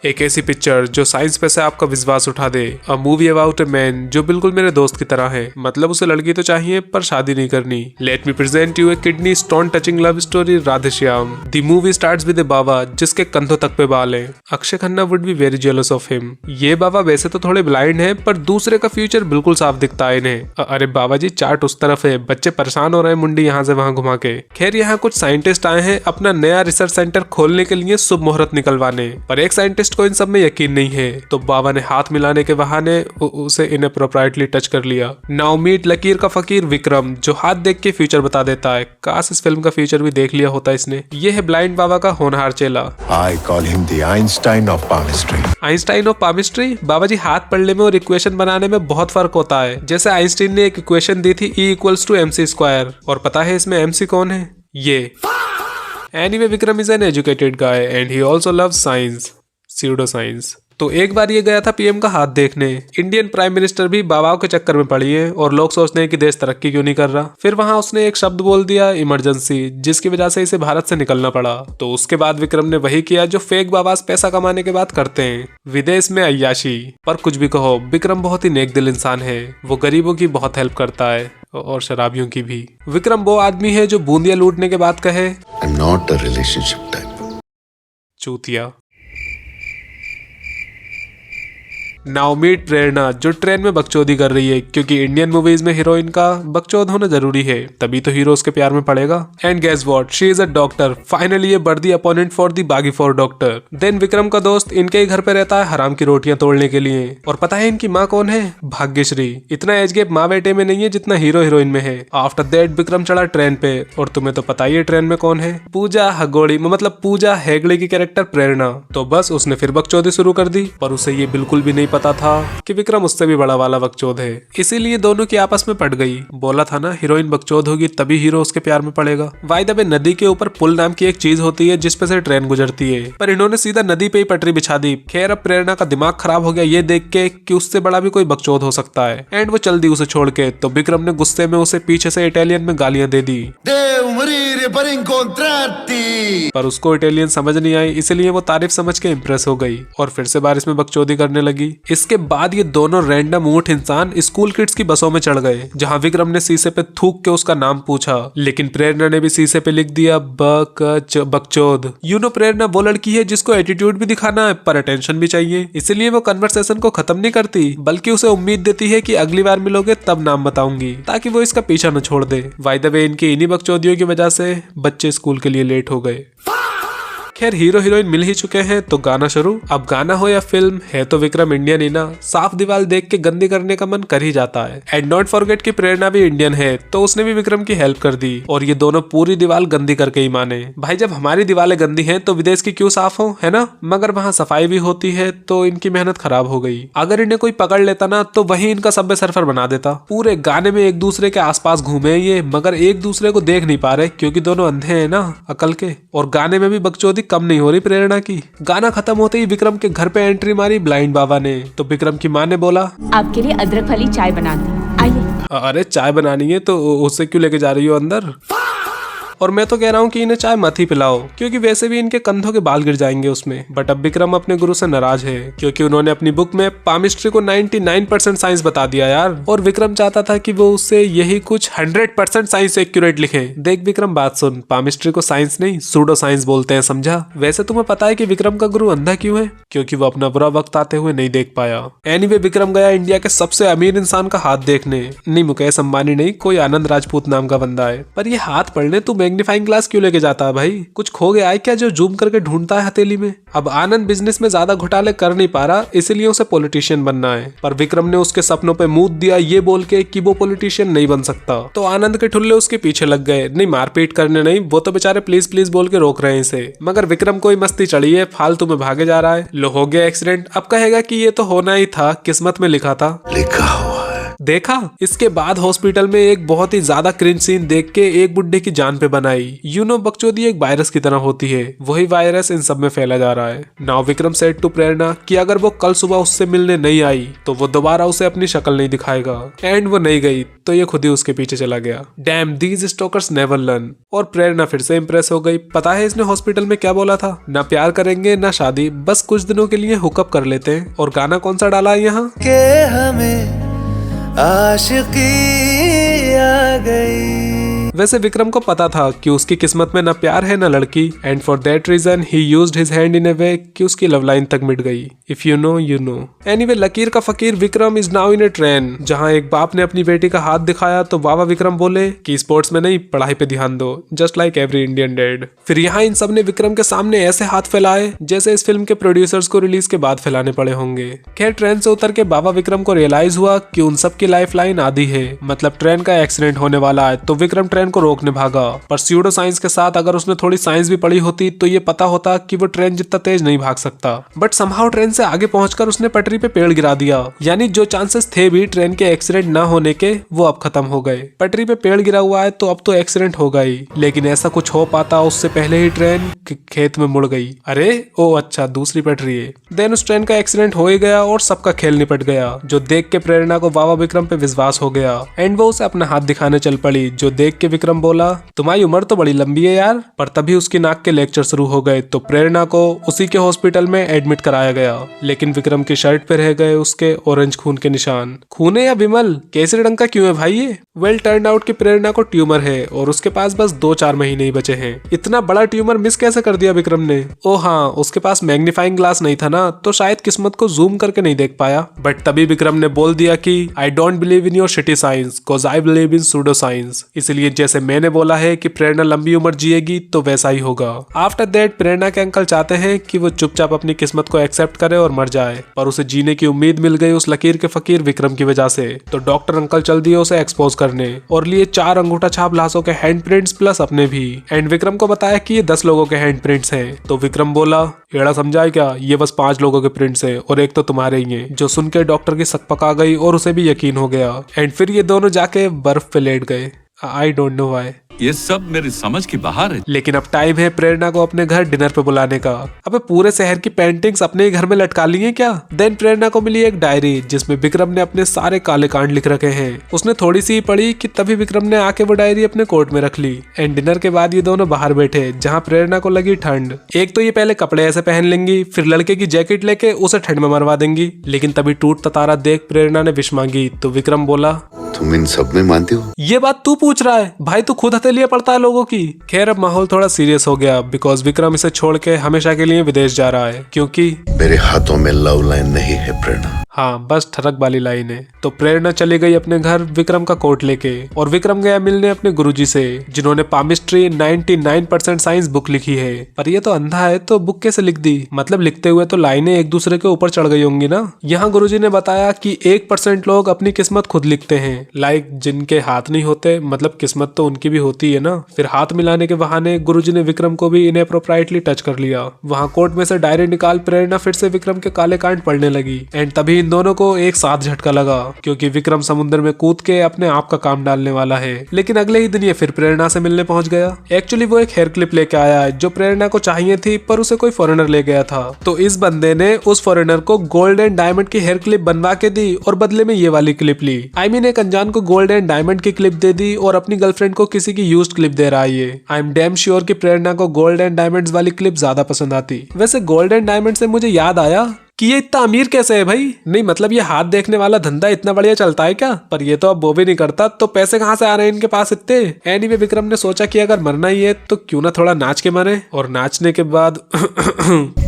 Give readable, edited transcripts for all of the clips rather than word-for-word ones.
एक ऐसी पिक्चर जो साइंस पे से आपका विश्वास उठा दे। A movie about a man जो बिल्कुल मेरे दोस्त की तरह है, मतलब उसे लड़की तो चाहिए पर शादी नहीं करनी। Let me present you a kidney stone touching love story Radheshyam. The movie starts with a बाबा जिसके कंधों तक पे बाल हैं। Akshaye Khanna would be very jealous of him. ये बाबा वैसे तो थोड़े ब्लाइंड है पर दूसरे का फ्यूचर बिल्कुल साफ दिखता है इन्हें। अरे बाबा जी चार्ट उस तरफ है, बच्चे परेशान हो रहे हैं मुंडी यहाँ से वहां घुमा के। खैर यहाँ कुछ साइंटिस्ट आए हैं अपना नया रिसर्च सेंटर खोलने के लिए शुभ मुहूर्त निकलवाने, पर एक साइंटिस्ट को इन सब में यकीन नहीं है तो बाबा ने हाथ मिलाने के बहाने उसे इनअप्रोप्रिएटली टच कर लिया। नाउ मीट लकीर का फकीर विक्रम जो हाथ देख के फ्यूचर बता देता है। काश इस फिल्म का फ्यूचर भी देख लिया होता इसने। ये है ब्लाइंड बाबा का होनहार चेला। I call him the Einstein of palmistry. Einstein of palmistry. बाबा जी हाथ पढ़ने में और इक्वेशन बनाने में बहुत फर्क होता है। जैसे आइंस्टीन ने एक इक्वेशन दी थी E=mc², और पता है इसमें mc कौन है? ये। Anyway Vikram is an educated guy and he also loves science, pseudo science. तो एक बार ये गया था पीएम का हाथ देखने। इंडियन प्राइम मिनिस्टर भी बाबाओं के चक्कर में पड़ी है और लोग सोचते हैं कि देश तरक्की क्यों नहीं कर रहा। फिर वहां उसने एक शब्द बोल दिया इमरजेंसी, जिसकी वजह से इसे भारत से निकलना पड़ा। तो उसके बाद विक्रम ने वही किया जो फेक बाबास पैसा कमाने के बाद करते हैं, विदेश में अय्याशी। पर कुछ भी कहो विक्रम बहुत ही नेक दिल इंसान है। वो गरीबों की बहुत हेल्प करता है और शराबियों की भी। विक्रम वो आदमी है जो बूंदिया लूटने के बाद कहे I'm not a relationship type. चूतिया। नाउ मीट प्रेरणा जो ट्रेन में बकचोदी कर रही है, क्योंकि इंडियन मूवीज में हीरोइन का बकचोद होना जरूरी है, तभी तो हीरो उसके प्यार में पड़ेगा। And guess what, she is a doctor. Finally ये वर्दी अपोनेंट फॉर दी बागी फॉर डॉक्टर। देन विक्रम का दोस्त इनके ही घर पे रहता है हराम की रोटियां तोड़ने के लिए। और पता है इनकी माँ कौन है? भाग्यश्री। इतना एज गैप माँ बेटे में नहीं है जितना हीरो हीरोइन में है। आफ्टर दैट विक्रम चढ़ा ट्रेन पे, और तुम्हें तो पता ही है ट्रेन में कौन है? पूजा हगोड़ी, मतलब पूजा हेगड़े की कैरेक्टर प्रेरणा। तो बस उसने फिर बकचोदी शुरू कर दी, पर उसे ये बिल्कुल भी नहीं पता था कि विक्रम उससे भी बड़ा वाला बकचोद है। इसीलिए दोनों की आपस में पड़ गई। बोला था ना हीरोइन बकचोद होगी तभी हीरो उसके प्यार में पड़ेगा। बाय द वे नदी के ऊपर पुल नाम की एक चीज होती है जिसपे से ट्रेन गुजरती है, पर इन्होंने सीधा नदी पे ही पटरी बिछा दी। खैर अब प्रेरणा का दिमाग खराब हो गया ये देख के कि उससे बड़ा भी कोई बकचोद हो सकता है, एंड वो चल दी उसे छोड़ के। तो विक्रम ने गुस्से में उसे पीछे से इटालियन में गालियां दे दी, पर उसको इटालियन समझ नहीं आई, इसलिए वो तारीफ समझ के इम्प्रेस हो गई और फिर से बारिश में बकचोदी करने लगी। इसके बाद ये दोनों रैंडम ऊंट इंसान स्कूल किड्स की बसों में चढ़ गए, जहां विक्रम ने शीशे पे थूक के उसका नाम पूछा, लेकिन प्रेरणा ने भी शीशे पे लिख दिया बकचोद। यू नो प्रेरणा वो लड़की है जिसको एटीट्यूड भी दिखाना है पर अटेंशन भी चाहिए, इसलिए वो कन्वर्सेशन को खत्म नहीं करती बल्कि उसे उम्मीद देती है कि अगली बार मिलोगे तब नाम बताऊंगी, ताकि वो इसका पीछा न छोड़ दे। बाय द वे इनकी इन्हीं बकचोदियों की वजह से बच्चे स्कूल के लिए लेट हो गए। खैर हीरो हीरोइन मिल ही चुके हैं तो गाना शुरू। अब गाना हो या फिल्म, है तो विक्रम इंडियन ही ना। साफ दीवार देख के गंदी करने का मन कर ही जाता है। एंड नॉट फॉरगेट कि प्रेरणा भी इंडियन है तो उसने भी विक्रम की हेल्प कर दी, और ये दोनों पूरी दीवार गंदी करके ही माने। भाई जब हमारी दीवारें गंदी हैं तो विदेश की क्यों साफ हो, है ना? मगर वहाँ सफाई भी होती है तो इनकी मेहनत खराब हो गई। अगर इन्हें कोई पकड़ लेता ना तो वही इनका सब्वे सर्फर बना देता। पूरे गाने में एक दूसरे के आसपास घूमे ये, मगर एक दूसरे को देख नहीं पा रहे क्योंकि दोनों अंधे हैं ना अकल के। और गाने में भी बकचोदी कम नहीं हो रही प्रेरणा की। गाना खत्म होते ही विक्रम के घर पे एंट्री मारी ब्लाइंड बाबा ने। तो विक्रम की माँ ने बोला आपके लिए अदरक वाली चाय बना दी, आइए। अरे चाय बनानी है तो उससे क्यों लेके जा रही हो अंदर? और मैं तो कह रहा हूँ कि इन्हें चाय मत ही पिलाओ क्योंकि वैसे भी इनके कंधों के बाल गिर जाएंगे उसमें। बट अब विक्रम अपने गुरु से नाराज है क्योंकि उन्होंने अपनी बुक में पामिस्ट्री को 99% साइंस बता दिया यार, और विक्रम चाहता था कि वो उससे यही कुछ 100% साइंस एक्यूरेट लिखे। देख विक्रम बात सुन, पामिस्ट्री को साइंस नहीं सूडो साइंस बोलते हैं, समझा? वैसे तुम्हें पता है कि विक्रम का गुरु अंधा क्यों है? क्योंकि वो अपना बुरा वक्त आते हुए नहीं देख पाया। एनीवे विक्रम गया इंडिया के सबसे अमीर इंसान का हाथ देखने। नहीं मुकेश अंबानी नहीं, कोई आनंद राजपूत नाम का बंदा है। पर ये हाथ पढ़ने तू मैग्नीफाइंग ग्लास क्यों लेके जाता है भाई? कुछ खो गया है क्या जो जूम करके ढूंढता है हथेली में? अब आनंद बिजनेस में ज्यादा घोटाले कर नहीं पा रहा इसलिए उसे पॉलिटिशियन बनना है, पर विक्रम ने उसके सपनों पे मूत दिया ये बोल के कि वो पॉलिटिशियन नहीं बन सकता। तो आनंद के ठुल्ले उसके पीछे लग गए। नहीं मारपीट करने नहीं, वो तो बेचारे प्लीज प्लीज बोल के रोक रहे हैं इसे, मगर विक्रम को ही मस्ती चढ़ी है, फालतू में भागे जा रहा है। लो हो गया एक्सीडेंट। अब कहेगा कि ये तो होना ही था, किस्मत में लिखा था। लिखा हुआ है देखा। इसके बाद हॉस्पिटल में एक बहुत ही ज्यादा क्रिंज सीन देख के एक बुड्ढे की जान पे बनाई। बकचोदी एक वायरस की तरह होती है, वही वायरस इन सब में फैला जा रहा है। नाउ विक्रम सेड टू प्रेरणा कि अगर वो कल सुबह उससे मिलने नहीं आई तो वो दोबारा उसे अपनी शक्ल नहीं दिखाएगा। एंड वो नहीं गई तो ये खुद ही उसके पीछे चला गया। Damn, these stalkers never learn. और प्रेरणा फिर से इंप्रेस हो गई। पता है इसने हॉस्पिटल में क्या बोला था? ना प्यार करेंगे ना शादी, बस कुछ दिनों के लिए हुकअप कर लेते हैं। और गाना कौन सा डाला है यहाँ? के हमें आशिकी आ गई। वैसे विक्रम को पता था कि उसकी किस्मत में न प्यार है न लड़की, and for that reason he used his hand in a way कि उसकी लव लाइन तक मिट गई। If you know you know. Anyway, लकीर का फकीर Vikram is now in a train. जहां एक बाप ने अपनी बेटी का हाथ दिखाया तो बाबा विक्रम बोले कि स्पोर्ट्स में नहीं, पढ़ाई पे ध्यान दो, just like every Indian dad. फिर यहाँ इन सब ने विक्रम के सामने ऐसे हाथ फैलाए जैसे इस फिल्म के प्रोड्यूसर्स को रिलीज के बाद फैलाने पड़े होंगे। खैर, ट्रेन से उतर के बाबा विक्रम को रियलाइज हुआ कि उन सब की लाइफ लाइन आधी है, मतलब ट्रेन का एक्सीडेंट होने वाला है। तो विक्रम ट्रेन को रोकने भागा, पर स्यूडो साइंस के साथ अगर उसने थोड़ी साइंस भी पढ़ी होती तो ये पता होता कि वो ट्रेन जितना तेज नहीं भाग सकता। बट समहाउ ट्रेन से आगे पहुंचकर उसने पटरी पे पेड़ गिरा दिया, यानी जो चांसेस थे भी ट्रेन के एक्सीडेंट ना होने के, वो अब खत्म हो गए। पटरी पे पेड़ गिरा हुआ है तो अब तो एक्सीडेंट होगा ही, लेकिन ऐसा कुछ हो पाता उससे पहले ही ट्रेन खेत में मुड़ गई। अरे ओ अच्छा, दूसरी पटरी है। देन उस ट्रेन का एक्सीडेंट हो ही गया और सबका खेल निपट गया, जो देख के प्रेरणा को बाबा विक्रम पे विश्वास हो गया। एंड वो उसे अपना हाथ दिखाने चल पड़ी, जो देख के विक्रम बोला, तुम्हारी उम्र तो बड़ी लंबी है यार। पर तभी उसकी नाक के लेक्चर शुरू हो गए तो प्रेरणा को उसी के हॉस्पिटल में एडमिट कराया गया। लेकिन विक्रम की शर्ट पे रह गए उसके ऑरेंज खून के निशान। खून है या विमल? केसरी रंग का क्यों है भाई ये? वेल, टर्न आउट की प्रेरणा को ट्यूमर है और उसके पास बस 2-4 महीने ही बचे हैं। इतना बड़ा ट्यूमर मिस कैसे कर दिया विक्रम ने? ओ हाँ, उसके पास मैग्नीफाइंग ग्लास नहीं था ना, तो शायद किस्मत को जूम करके नहीं देख पाया। बट तभी विक्रम ने बोल दिया कि I don't believe in your shitty science, cause I believe in pseudo science. इसलिए जैसे मैंने बोला है कि प्रेरणा लंबी उम्र जिएगी तो वैसा ही होगा। आफ्टर दैट प्रेरणा के अंकल चाहते हैं कि वो चुपचाप अपनी किस्मत को एक्सेप्ट करे और मर जाए, पर उसे जीने की उम्मीद मिल गई उस लकीर के फकीर विक्रम की वजह से। तो डॉक्टर अंकल चल दिए उसे एक्सपोज करने और लिए 4 अंगूठा छाप लाशों के हैंड प्रिंट्स प्लस अपने भी। एंड विक्रम को बताया कि ये 10 लोगों के हैंड प्रिंट्स हैं। तो विक्रम बोला, एड़ा समझाए क्या, ये बस 5 लोगों के प्रिंट्स हैं और एक तो तुम्हारे ही हैं। जो सुन के डॉक्टर की सक पका गई और उसे भी यकीन हो गया। एंड फिर ये दोनों जाके बर्फ पे लेट गए। आई डोंट नो व्हाई, ये सब मेरी समझ की बाहर है। लेकिन अब टाइम है प्रेरणा को अपने घर डिनर पे बुलाने का। अबे पूरे शहर की पेंटिंग्स अपने ही घर में लटका ली हैं क्या? देन प्रेरणा को मिली एक डायरी जिसमें विक्रम ने अपने सारे काले कांड लिख रखे हैं। उसने थोड़ी सी पढ़ी कि तभी विक्रम ने आके वो डायरी अपने कोट में रख ली। एंड डिनर के बाद ये दोनों बाहर बैठे, जहाँ प्रेरणा को लगी ठंड। एक तो ये पहले कपड़े ऐसे पहन लेंगी, फिर लड़के की जैकेट लेके उसे ठंड में मरवा देंगी। लेकिन तभी टूटता तारा देख प्रेरणा ने विश मांगी तो विक्रम बोला, तुम इन सब में मानते हो? ये बात तू पूछ रहा है भाई, तू खुद हथेलियां पड़ता है लोगों की। खैर, अब माहौल थोड़ा सीरियस हो गया बिकॉज विक्रम इसे छोड़ के हमेशा के लिए विदेश जा रहा है, क्योंकि मेरे हाथों में लव लाइन नहीं है प्रेरणा। हाँ, बस ठरक वाली लाइन है। तो प्रेरणा चली गई अपने घर विक्रम का कोट लेके, और विक्रम गया मिलने अपने गुरुजी से, जिन्होंने पामिस्ट्री 99% साइंस बुक लिखी है। पर ये तो अंधा है तो बुक कैसे लिख दी? मतलब लिखते हुए तो लाइनें एक दूसरे के ऊपर चढ़ गई होंगी ना। यहाँ गुरुजी ने बताया कि 1% लोग अपनी किस्मत खुद लिखते हैं, लाइक जिनके हाथ नहीं होते, मतलब किस्मत तो उनकी भी होती है ना। फिर हाथ मिलाने के बहाने गुरुजी ने विक्रम को भी इनएप्रोप्राइटली टच कर लिया। वहाँ कोर्ट में से डायरी निकाल प्रेरणा फिर से विक्रम के काले कांड पढ़ने लगी। एंड तभी दोनों को एक साथ झटका लगा, क्योंकि विक्रम समुद्र में कूद के अपने आप का काम डालने वाला है। लेकिन अगले ही दिन ये फिर प्रेरणा से मिलने पहुंच गया। एक्चुअली वो एक हेयर क्लिप लेके आया है जो प्रेरणा को चाहिए थी, पर उसे कोई फॉरेनर ले गया था। तो इस बंदे ने उस फॉरेनर को गोल्ड एंड डायमंड की हेयर क्लिप बनवा के दी और बदले में ये वाली क्लिप ली। आई मीन एक अनजान को गोल्ड एंड डायमंड की क्लिप दे दी और अपनी गर्लफ्रेंड को किसी की यूज्ड क्लिप दे रहा है ये। आई एम डैम श्योर कि प्रेरणा को गोल्ड एंड डायमंड्स वाली क्लिप ज्यादा पसंद आती। वैसे गोल्ड एंड डायमंड से मुझे याद आया कि ये इतना अमीर कैसे है भाई? नहीं मतलब ये हाथ देखने वाला धंधा इतना बढ़िया चलता है क्या? पर ये तो अब वो भी नहीं करता, तो पैसे कहाँ से आ रहे हैं इनके पास इतने? एनीवे विक्रम ने सोचा कि अगर मरना ही है तो क्यों ना थोड़ा नाच के मरे, और नाचने के बाद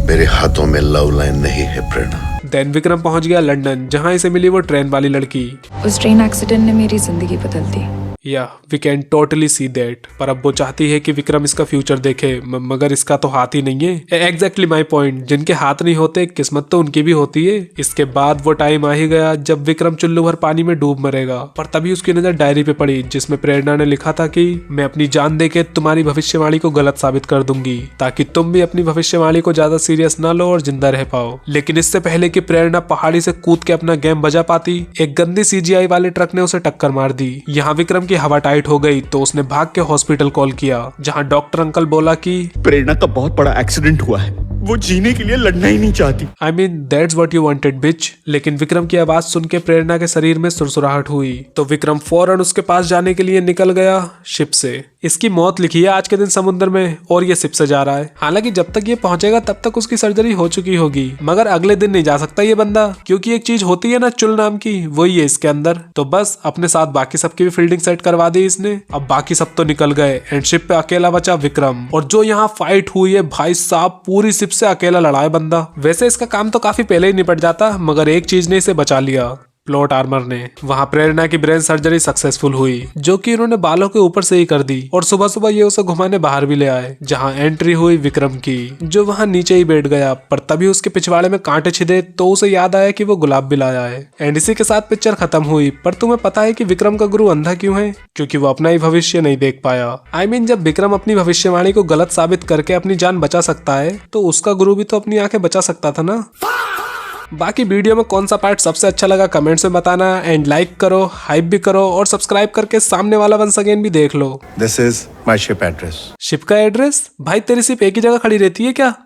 मेरे हाथों में लव लाइन नहीं है प्रेरणा। देन विक्रम पहुंच गया लंदन, जहाँ इसे मिली वो ट्रेन वाली लड़की। उस ट्रेन एक्सीडेंट ने मेरी जिंदगी बदल दी। या we can totally see that. पर अब वो चाहती है कि विक्रम इसका फ्यूचर देखे, मगर इसका तो हाथ ही नहीं है। एग्जैक्टली माई पॉइंट, जिनके हाथ नहीं होते किस्मत तो उनकी भी होती है। इसके बाद वो टाइम आ ही गया जब विक्रम चुल्लू भर पानी में डूब मरेगा। पर तभी उसकी नजर डायरी पे पड़ी जिसमें प्रेरणा ने लिखा था कि मैं अपनी जान देके तुम्हारी भविष्यवाणी को गलत साबित कर दूंगी ताकि तुम भी अपनी भविष्यवाणी को ज्यादा सीरियस ना लो और जिंदा रह पाओ। लेकिन इससे पहले कि प्रेरणा पहाड़ी से कूद के अपना गेम बजा पाती, एक गंदी CGI वाले ट्रक ने उसे टक्कर मार दी। यहाँ विक्रम की हवा टाइट हो गई तो उसने भाग के हॉस्पिटल कॉल किया, जहाँ डॉक्टर अंकल बोला कि प्रेरणा का बहुत बड़ा एक्सीडेंट हुआ है, वो जीने के लिए लड़ना ही नहीं चाहती। I mean that's what you wanted bitch। लेकिन विक्रम की आवाज सुन के प्रेरणा के शरीर में सुरसुराहट हुई तो विक्रम फौरन उसके पास जाने के लिए निकल गया शिप से। इसकी मौत लिखी है आज के दिन समुद्र में और ये शिप से जा रहा है। हालांकि जब तक ये पहुंचेगा तब तक उसकी सर्जरी हो चुकी होगी, मगर अगले दिन नहीं जा सकता ये बंदा, क्योंकि एक चीज होती है ना चुल नाम की, वही है इसके अंदर। तो बस अपने साथ बाकी सबकी भी फील्डिंग सेट करवा दी इसने। अब बाकी सब तो निकल गए एंड शिप पे अकेला बचा विक्रम। और जो यहाँ फाइट हुई है भाई साहब, पूरी शिप से अकेला लड़ा है बंदा। वैसे इसका काम तो काफी पहले ही निपट जाता, मगर एक चीज ने इसे बचा लिया, प्लॉट आर्मर ने। वहां प्रेरणा की ब्रेन सर्जरी सक्सेसफुल हुई, जो कि उन्होंने बालों के ऊपर से ही कर दी। और सुबह सुबह ये उसे घुमाने बाहर भी ले आए, जहां एंट्री हुई विक्रम की, जो वहां नीचे ही बैठ गया। पर तभी उसके पिछवाड़े में कांटे छिदे तो उसे याद आया कि वो गुलाब भी लाया है। एंड इसी के साथ पिक्चर खत्म हुई। पर तुम्हें पता है कि विक्रम का गुरु अंधा क्यों है? क्योंकि वो अपना ही भविष्य नहीं देख पाया। I mean, जब विक्रम अपनी भविष्यवाणी को गलत साबित करके अपनी जान बचा सकता है तो उसका गुरु भी तो अपनी आंखें बचा सकता था ना। बाकी वीडियो में कौन सा पार्ट सबसे अच्छा लगा कमेंट्स में बताना। एंड लाइक करो, हाइप भी करो और सब्सक्राइब करके सामने वाला वंस अगेन भी देख लो। This is my ship address. Ship का एड्रेस? भाई तेरी सिर्फ एक ही जगह खड़ी रहती है क्या?